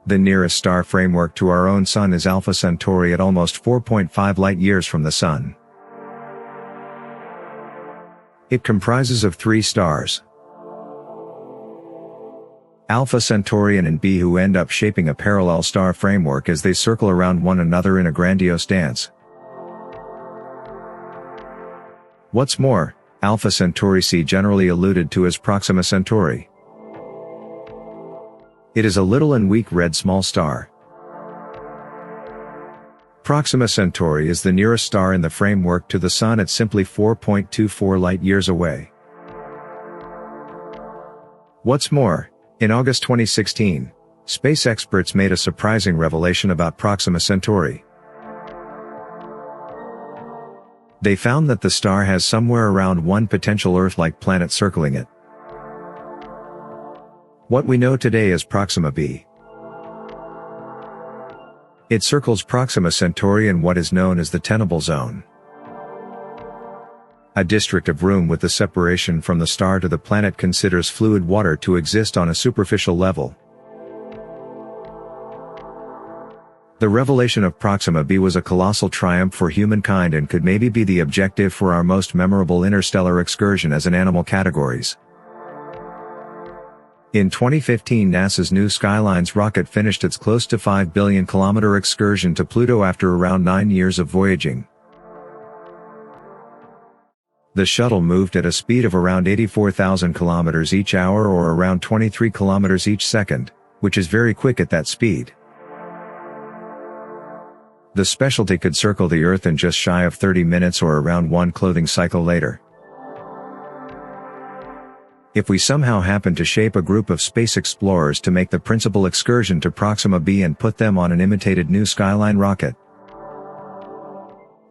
The nearest star framework to our own Sun is Alpha Centauri at almost 4.5 light-years from the Sun. It comprises of 3 stars, Alpha Centauri and B, who end up shaping a parallel star framework as they circle around one another in a grandiose dance. What's more, Alpha Centauri C, generally alluded to as Proxima Centauri. It is a little and weak red small star. Proxima Centauri is the nearest star in the framework to the Sun at simply 4.24 light-years away. What's more, in August 2016, space experts made a surprising revelation about Proxima Centauri. They found that the star has somewhere around 1 potential Earth-like planet circling it. What we know today as Proxima b. It circles Proxima Centauri in what is known as the tenable zone, a district of room with the separation from the star to the planet considers fluid water to exist on a superficial level. The revelation of Proxima b was a colossal triumph for humankind and could maybe be the objective for our most memorable interstellar excursion as an animal categories. In 2015, NASA's New Skylines rocket finished its close to 5 billion kilometer excursion to Pluto after around 9 years of voyaging. The shuttle moved at a speed of around 84,000 kilometers each hour or around 23 kilometers each second, which is very quick at that speed. The specialty could circle the Earth in just shy of 30 minutes or around 1 clothing cycle later. If we somehow happen to shape a group of space explorers to make the principal excursion to Proxima b and put them on an imitated New Skyline rocket,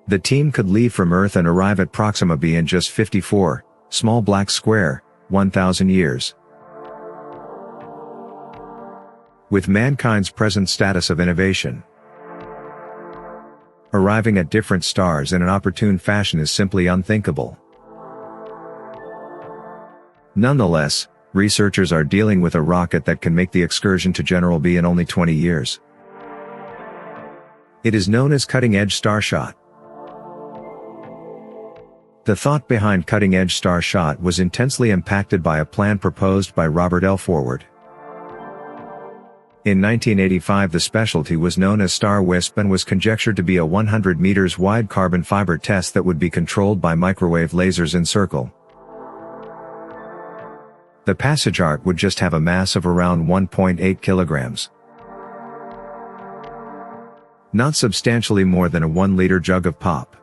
the team could leave from Earth and arrive at Proxima b in just 54, small black square, 1,000 years. With mankind's present status of innovation, arriving at different stars in an opportune fashion is simply unthinkable. Nonetheless, researchers are dealing with a rocket that can make the excursion to General B in only 20 years. It is known as cutting-edge Starshot. The thought behind cutting-edge Starshot was intensely impacted by a plan proposed by Robert L. Forward. In 1985, the specialty was known as Star Wisp and was conjectured to be a 100 meters wide carbon fiber test that would be controlled by microwave lasers in circle. The passage arc would just have a mass of around 1.8 kilograms. Not substantially more than a 1-liter jug of pop.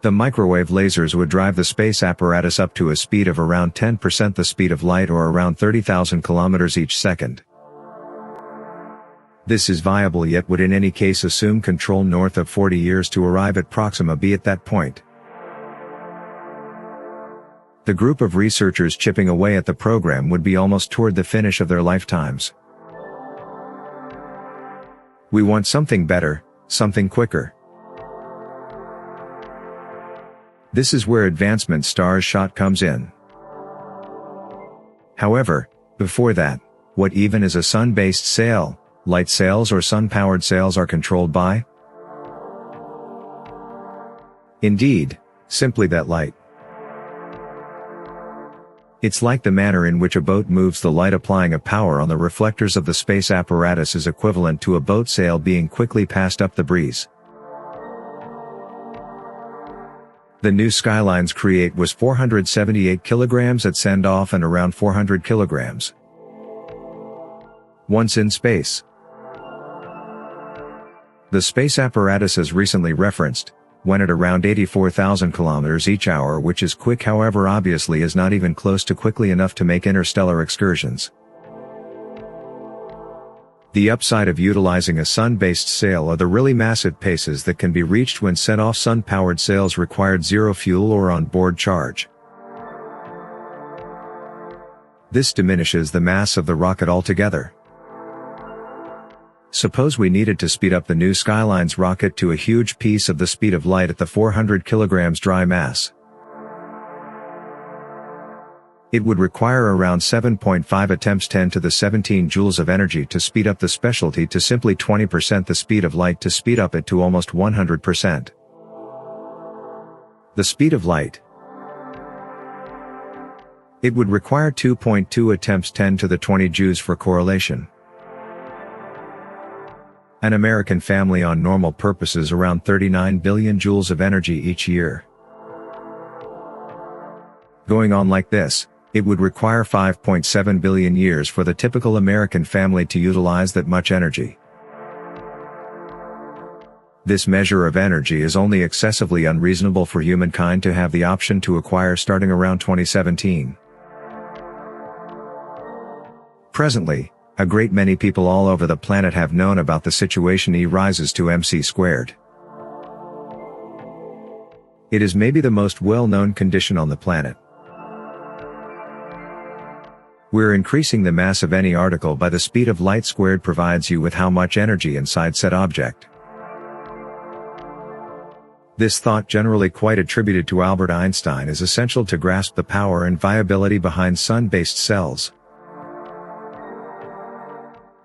The microwave lasers would drive the space apparatus up to a speed of around 10% the speed of light or around 30,000 kilometers each second. This is viable yet would in any case assume control north of 40 years to arrive at Proxima b at that point. The group of researchers chipping away at the program would be almost toward the finish of their lifetimes. We want something better, something quicker. This is where advancement Starshot comes in. However, before that, what even is a sun-based sail? Light sails or sun-powered sails are controlled by? Indeed, simply that light. It's like the manner in which a boat moves. The light applying a power on the reflectors of the space apparatus is equivalent to a boat sail being quickly passed up the breeze. The New Skylines Create was 478 kilograms at send-off and around 400 kilograms once in space. The space apparatus as recently referenced, went at around 84,000 kilometers each hour, which is quick, however obviously is not even close to quickly enough to make interstellar excursions. The upside of utilizing a sun-based sail are the really massive paces that can be reached when set off. Sun-powered sails required zero fuel or on-board charge. This diminishes the mass of the rocket altogether. Suppose we needed to speed up the New Skylines rocket to a huge piece of the speed of light at the 400 kilograms dry mass. It would require around 7.5 attempts 10 to the 17 joules of energy to speed up the specialty to simply 20% the speed of light to speed up it to almost 100%. The speed of light. It would require 2.2 attempts 10 to the 20 joules for correlation. An American family on normal purposes around 39 billion joules of energy each year. Going on like this, it would require 5.7 billion years for the typical American family to utilize that much energy. This measure of energy is only excessively unreasonable for humankind to have the option to acquire starting around 2017. Presently, a great many people all over the planet have known about the situation E rises to mc squared. It is maybe the most well-known condition on the planet. We're increasing the mass of any article by the speed of light squared provides you with how much energy inside said object. This thought, generally quite attributed to Albert Einstein, is essential to grasp the power and viability behind sun-based cells.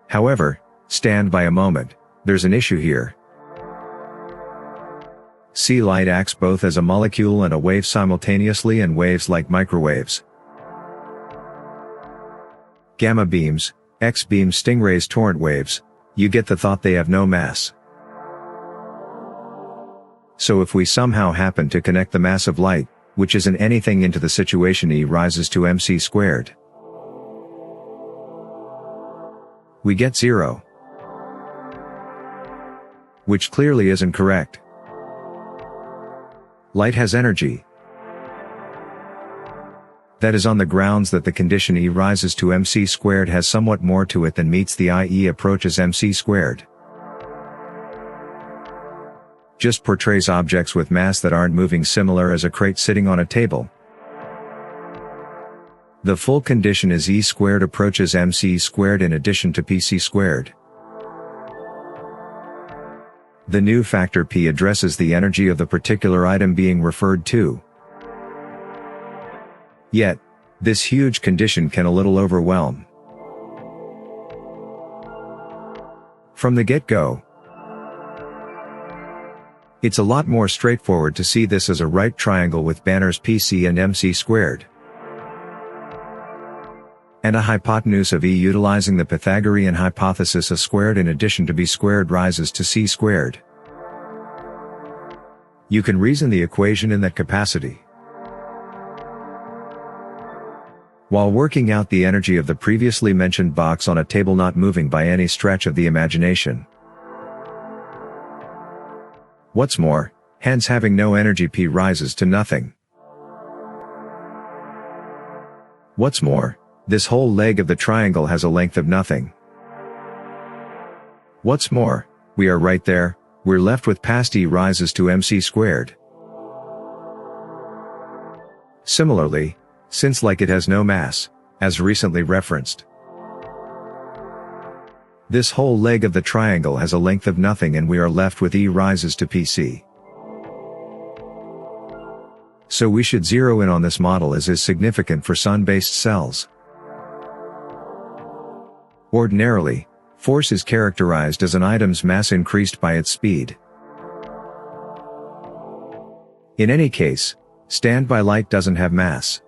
However, stand by a moment, there's an issue here. See, light acts both as a molecule and a wave simultaneously, and waves like microwaves. Gamma beams, X-beams, stingrays, torrent waves, you get the thought they have no mass. So if we somehow happen to connect the mass of light, which isn't anything, into the situation E rises to mc squared, we get 0. Which clearly isn't correct. Light has energy. That is on the grounds that the condition E rises to mc squared has somewhat more to it than meets the eye. E approaches mc squared. Just portrays objects with mass that aren't moving, similar as a crate sitting on a table. The full condition is E squared approaches mc squared in addition to pc squared. The new factor P addresses the energy of the particular item being referred to. Yet, this huge condition can a little overwhelm. From the get-go, it's a lot more straightforward to see this as a right triangle with banners pc and mc squared, and a hypotenuse of E utilizing the Pythagorean hypothesis. A squared in addition to b squared rises to c squared. You can reason the equation in that capacity. While working out the energy of the previously mentioned box on a table not moving by any stretch of the imagination. What's more, hence having no energy, P rises to nothing. What's more, this whole leg of the triangle has a length of nothing. What's more, we are right there, we're left with past E rises to mc squared. Similarly, since like it has no mass, as recently referenced, this whole leg of the triangle has a length of nothing, and we are left with E rises to pc. So we should zero in on this model as is significant for sun-based cells. Ordinarily, force is characterized as an item's mass increased by its speed. In any case, standby light doesn't have mass,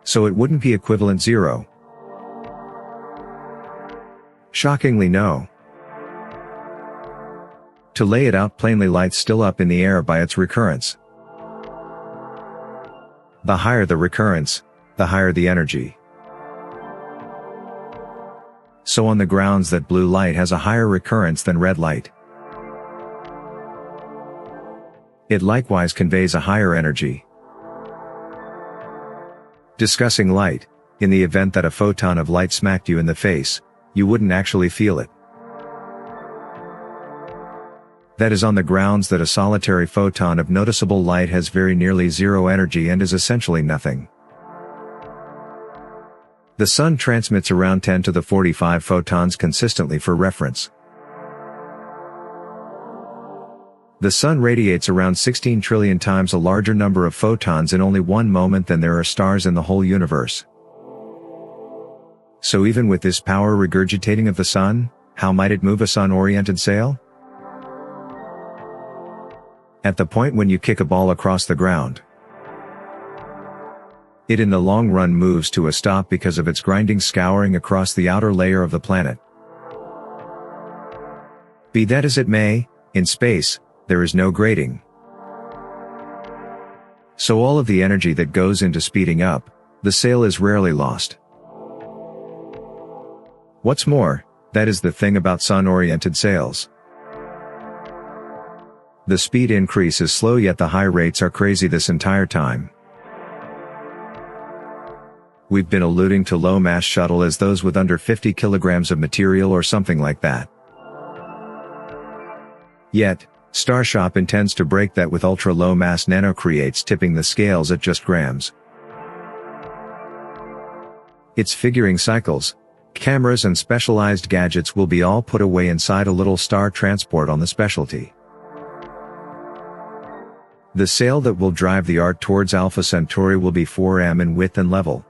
so it wouldn't be equivalent 0. Shockingly, no. To lay it out plainly, light's still up in the air by its recurrence. The higher the recurrence, the higher the energy. So on the grounds that blue light has a higher recurrence than red light, it likewise conveys a higher energy. Discussing light, in the event that a photon of light smacked you in the face, you wouldn't actually feel it. That is on the grounds that a solitary photon of noticeable light has very nearly 0 energy and is essentially nothing. The sun transmits around 10 to the 45 photons consistently for reference. The Sun radiates around 16 trillion times a larger number of photons in only one moment than there are stars in the whole universe. So even with this power regurgitating of the Sun, how might it move a Sun-oriented sail? At the point when you kick a ball across the ground, it in the long run moves to a stop because of its grinding scouring across the outer layer of the planet. Be that as it may, in space, there is no grading. So all of the energy that goes into speeding up the sail is rarely lost. What's more, that is the thing about Sun-oriented sails. The speed increase is slow, yet the high rates are crazy this entire time. We've been alluding to low-mass shuttle as those with under 50 kilograms of material or something like that. Yet, Starshot intends to break that with ultra-low-mass nanocreates, tipping the scales at just grams. Its figuring cycles, cameras and specialized gadgets will be all put away inside a little star transport on the Specialty. The sail that will drive the art towards Alpha Centauri will be 4 m in width and level.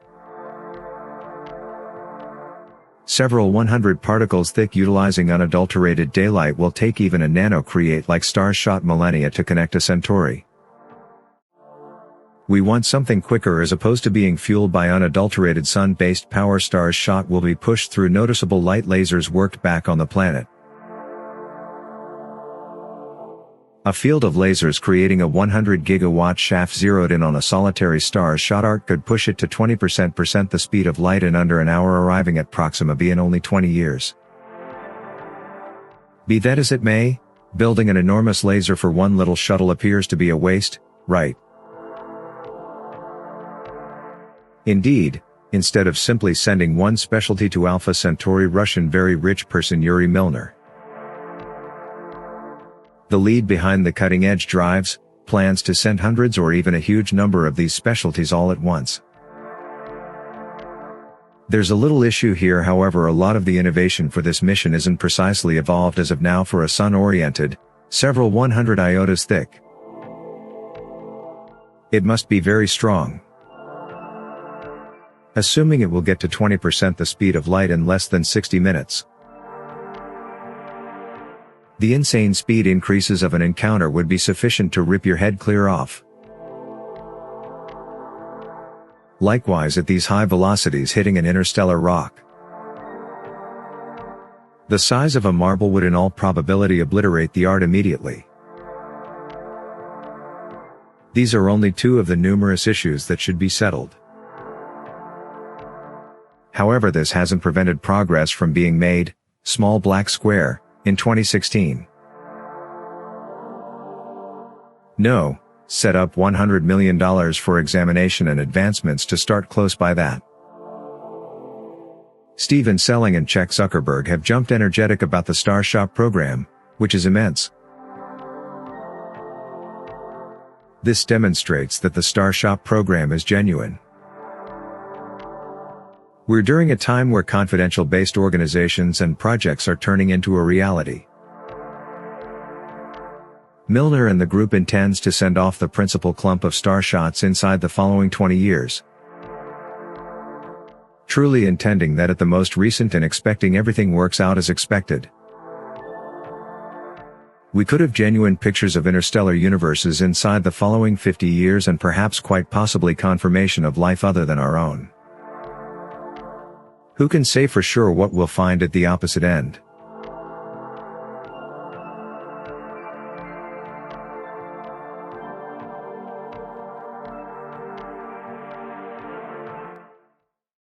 Several 100 particles thick, utilizing unadulterated daylight will take even a nanocreate like Starshot millennia to connect to Centauri. We want something quicker as opposed to being fueled by unadulterated sun-based power. Starshot will be pushed through noticeable light lasers worked back on the planet. A field of lasers creating a 100 gigawatt shaft zeroed in on a solitary Starshot arc could push it to 20% the speed of light in under an hour, arriving at Proxima b in only 20 years. Be that as it may, building an enormous laser for one little shuttle appears to be a waste, right? Indeed, instead of simply sending one Specialty to Alpha Centauri, Russian very rich person Yuri Milner, the lead behind the cutting-edge drives, plans to send hundreds or even a huge number of these Specialties all at once. There's a little issue here, however. A lot of the innovation for this mission isn't precisely evolved as of now for a Sun-oriented, several 100 iotas thick. It must be very strong. Assuming it will get to 20% the speed of light in less than 60 minutes. The insane speed increases of an encounter would be sufficient to rip your head clear off. Likewise, at these high velocities, hitting an interstellar rock the size of a marble would in all probability obliterate the art immediately. These are only two of the numerous issues that should be settled. However, this hasn't prevented progress from being made. Small black square, in 2016. No, set up $100 million for examination and advancements to start close by that. Steven Selling and Czech Zuckerberg have jumped energetic about the Starshot program, which is immense. This demonstrates that the Starshot program is genuine. We're during a time where confidential-based organizations and projects are turning into a reality. Milner and the group intends to send off the principal clump of Starshots inside the following 20 years. Truly intending that at the most recent and expecting everything works out as expected. We could have genuine pictures of interstellar universes inside the following 50 years, and perhaps quite possibly confirmation of life other than our own. Who can say for sure what we'll find at the opposite end?